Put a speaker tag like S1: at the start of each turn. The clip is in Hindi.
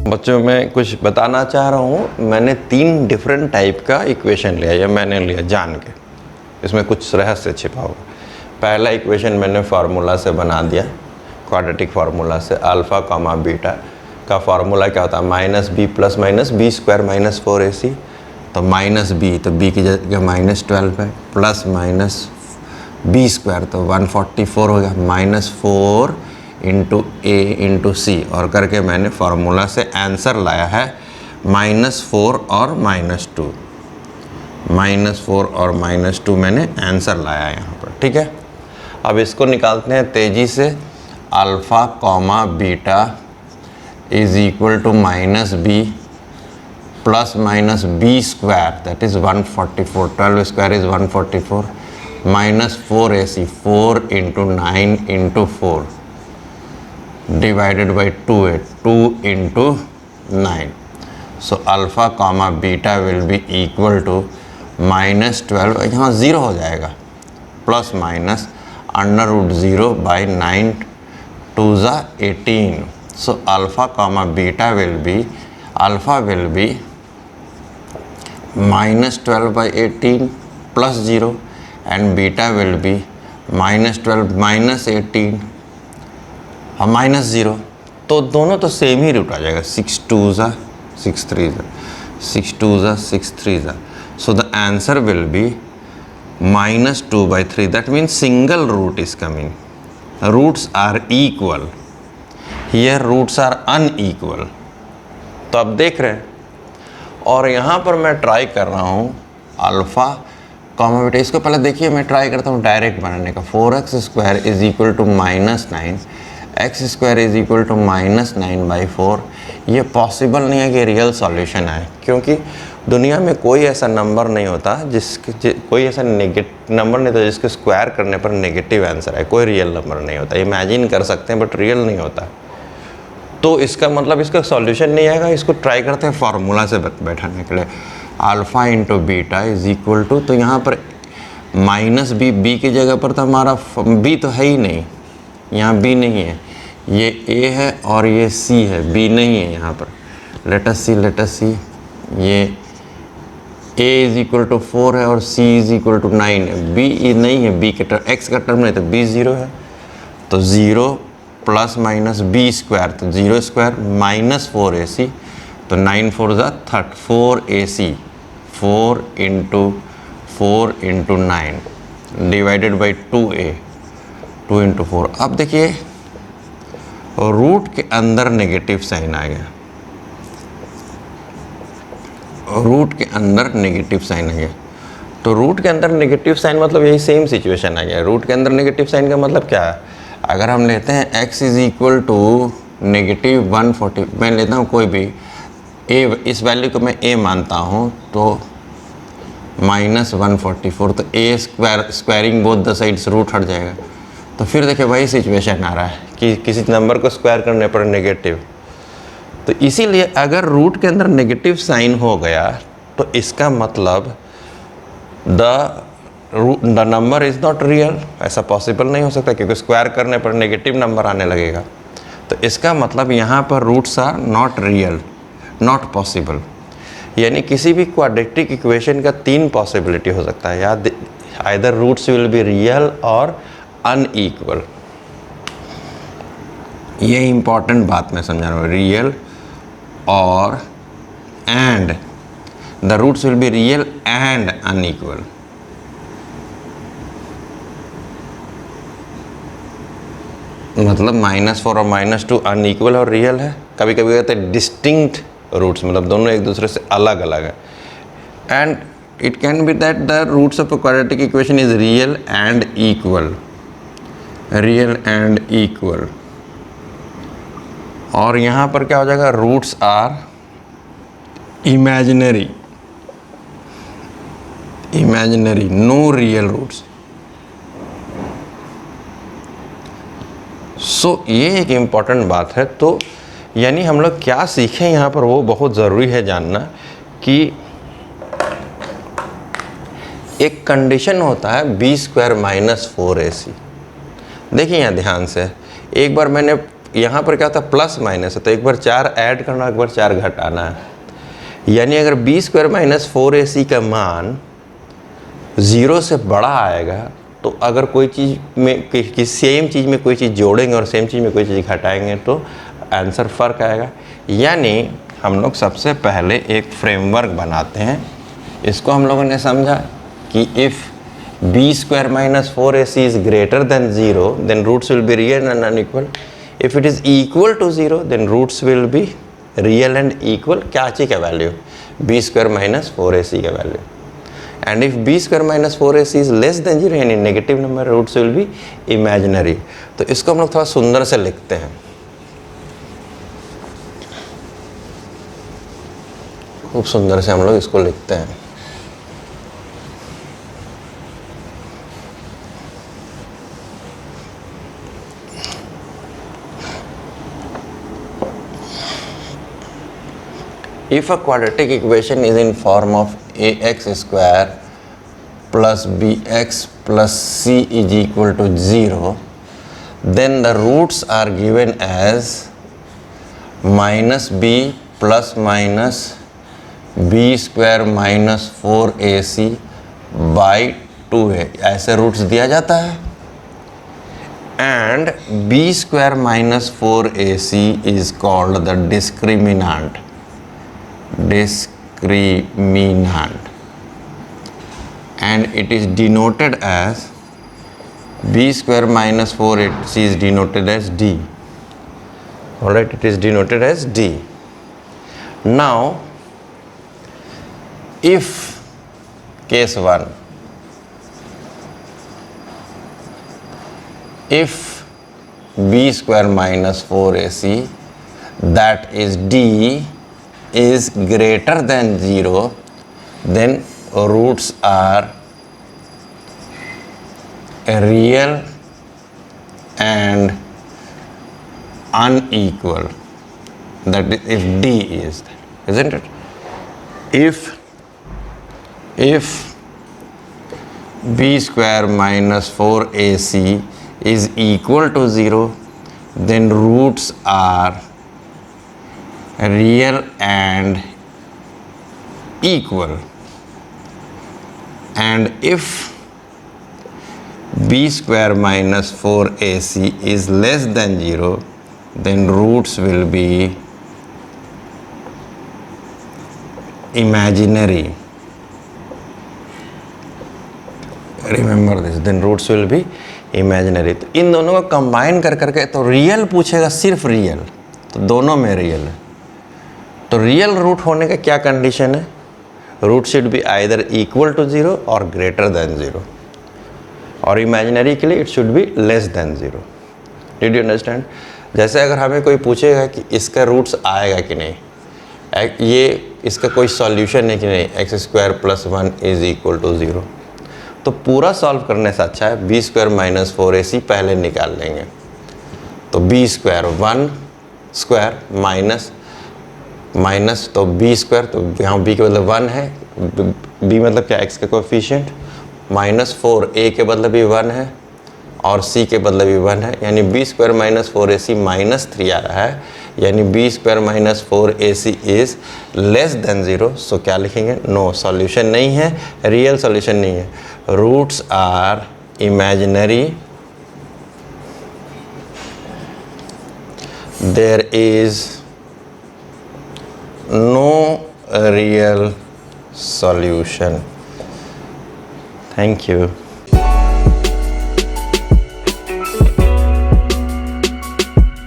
S1: बच्चों मैं कुछ बताना चाह रहा हूँ। मैंने 3 डिफरेंट टाइप का इक्वेशन लिया, या मैंने लिया जान के, इसमें कुछ रहस्य छिपा होगा। पहला इक्वेशन मैंने फार्मूला से बना दिया, क्वाड्रेटिक फार्मूला से। अल्फ़ा कॉमा बीटा का फार्मूला क्या होता है, minus b plus minus b square minus 4ac। तो माइनस बी, तो बी की जगह -12 है, प्लस माइनस बी स्क्वायर तो 144 हो गया, -4 इंटू ए इंटू सी, और करके मैंने फार्मूला से आंसर लाया है -4 और -2। -4 और -2 मैंने आंसर लाया है यहाँ पर, ठीक है। अब इसको निकालते हैं तेज़ी से। Alpha comma beta is equal to minus b plus minus b square, that is 144, 12 square is 144, -4ac, 4 into 9 into 4 divided by 2a, 2 into 9। So alpha comma beta will be equal to -12, यहाँ 0 हो जाएगा, प्लस माइनस √0 बाई 9 2 ज़ा 18। सो alpha comma beta will B, alpha will be -12 by 18 plus 0 and beta will B -12 minus 18 और -0। तो दोनों तो सेम ही रूट आ जाएगा, 6 2 ज़ा 6 3 ज़ा 6 2 ज़ा 6 3 ज़ा। So the answer will be -2/3, that means single root is coming. Roots are equal, here roots are unequal. तो अब देख रहे हैं, और यहाँ पर मैं ट्राई कर रहा हूँ अल्फ़ा कॉमा बीटा। इसको पहले देखिए, मैं ट्राई करता हूँ डायरेक्ट बनाने का। 4x² is equal to -9, x² is equal to -9/4। ये पॉसिबल नहीं है कि रियल सॉल्यूशन आए, क्योंकि दुनिया में कोई ऐसा नंबर नहीं होता कोई ऐसा नंबर नहीं होता जिसके स्क्वायर करने पर नेगेटिव आंसर आए। कोई रियल नंबर नहीं होता, इमेजिन कर सकते हैं बट रियल नहीं होता। तो इसका मतलब इसका सॉल्यूशन नहीं आएगा। इसको ट्राई करते हैं फार्मूला से बैठाने के लिए। Alpha into beta is equal to, तो यहाँ पर माइनस बी की जगह पर तो हमारा बी तो है ही नहीं, यहाँ बी नहीं है, ये ए है और ये सी है, बी नहीं है यहाँ पर। लेट अस सी, ये ए इज इक्वल टू 4 है और सी इज इक्वल टू 9 है। बी नहीं है, बी के टर्म एक्स का टर्म नहीं, तो बी 0 है। तो 0 प्लस माइनस बी स्क्वायर, तो 0 स्क्वायर -4ac, तो 9 4 ज़ा 4ac, 4 into 9 divided by 2a, 2 into 4। अब देखिए रूट के अंदर नेगेटिव साइन आ गया, रूट के अंदर नेगेटिव साइन आ गया। तो रूट के अंदर नेगेटिव साइन मतलब यही सेम सिचुएशन आ गया। रूट के अंदर नेगेटिव साइन का मतलब क्या है, अगर हम लेते हैं x इज इक्वल टू -140, मैं लेता हूँ कोई भी a, इस वैल्यू को मैं a मानता हूँ, तो -144, तो a squaring both the sides root हट जाएगा। तो फिर देखिए वही सिचुएशन आ रहा है कि किसी नंबर को स्क्वायर करने पर नेगेटिव। तो इसीलिए अगर रूट के अंदर नेगेटिव साइन हो गया तो इसका मतलब the number is not real. ऐसा पॉसिबल नहीं हो सकता, क्योंकि स्क्वायर करने पर नेगेटिव नंबर आने लगेगा। तो इसका मतलब यहाँ पर roots are not real, not possible. यानी किसी भी क्वाड्रेटिक इक्वेशन का 3 पॉसिबिलिटी हो सकता है, या either roots will be real और अनइक्वल। ये इंपॉर्टेंट बात मैं समझा रहा हूँ, रियल और and, the roots will be real and unequal. मतलब -4 और -2 अनइक्वल और रियल है। कभी कभी कहते हैं डिस्टिंक्ट रूट्स, मतलब दोनों एक दूसरे से अलग अलग है। And it can be that the roots of a quadratic equation is real and equal, real and equal. और यहाँ पर क्या हो जाएगा, roots are imaginary, no real roots. So ये एक इम्पॉर्टेंट बात है। तो यानी हम लोग क्या सीखें यहाँ पर, वो बहुत ज़रूरी है जानना कि एक कंडीशन होता है b² -4ac। देखिए यहाँ ध्यान से, एक बार मैंने यहाँ पर क्या होता है, प्लस माइनस है, तो एक बार 4 ऐड करना, एक बार 4 घटाना है। यानी अगर बी स्क्वायर माइनस 4ac का मान 0 से बड़ा आएगा तो अगर कोई चीज़ में सेम चीज़ में कोई चीज़ जोड़ेंगे और सेम चीज़ में कोई चीज़ घटाएंगे तो आंसर फ़र्क आएगा। यानी हम लोग सबसे पहले एक फ्रेमवर्क बनाते हैं। इसको हम लोगों ने समझा कि if b square minus 4ac is greater than 0 then roots will be real and unequal. If it is equal to 0 then roots will be real and equal क्या चीज़ का value, b square minus 4ac का value. And if b square minus 4ac is less than 0 यानी negative number, roots will be imaginary. तो इसको हम लोग थोड़ा सुंदर से लिखते हैं, खूब सुंदर से हम लोग इसको लिखते हैं। If a quadratic equation is in form of ax square plus bx plus c is equal to 0, then the roots are given as minus b plus minus b square minus 4ac by 2a, ऐसे रूट्स दिया जाता है। and b square minus 4ac is called the discriminant and it is denoted as b square minus 4ac is denoted as d. Alright, it is denoted as d. Now if case 1, if b square minus 4ac that is d is greater than 0, then roots are real and unequal. That is if d is that, isn't it? If b square minus 4ac is equal to 0, then roots are real and equal. And if b square minus 4ac is less than 0, then roots will be imaginary. Remember this, then roots will be imaginary. तो इन दोनों को कंबाइन कर करके तो रियल पूछेगा, सिर्फ रियल, तो दोनों में रियल है। तो रियल रूट होने का क्या कंडीशन है, root should be either equal to 0 और ग्रेटर देन 0, और इमेजिनरी के लिए it should be less than 0। Did you understand? जैसे अगर हमें कोई पूछेगा कि इसका रूट्स आएगा कि नहीं, ये इसका कोई सॉल्यूशन है कि नहीं, x square plus 1 is equal to 0, तो पूरा सॉल्व करने से अच्छा है बी स्क्वायर माइनस 4ac पहले निकाल लेंगे। तो b square 1 square minus minus तो बी स्क्वायर, तो यहाँ बी के मतलब 1 है, बी मतलब क्या, एक्स का कोएफिशिएंट, माइनस 4 ए के बदले भी 1 है और सी के बदले भी 1 है, यानी b square minus 4ac minus 3 आ रहा है, यानी b square minus 4ac is less than 0। So क्या लिखेंगे, नो, सॉल्यूशन नहीं है, रियल सॉल्यूशन नहीं है, roots are imaginary, there is no real solution. Thank you.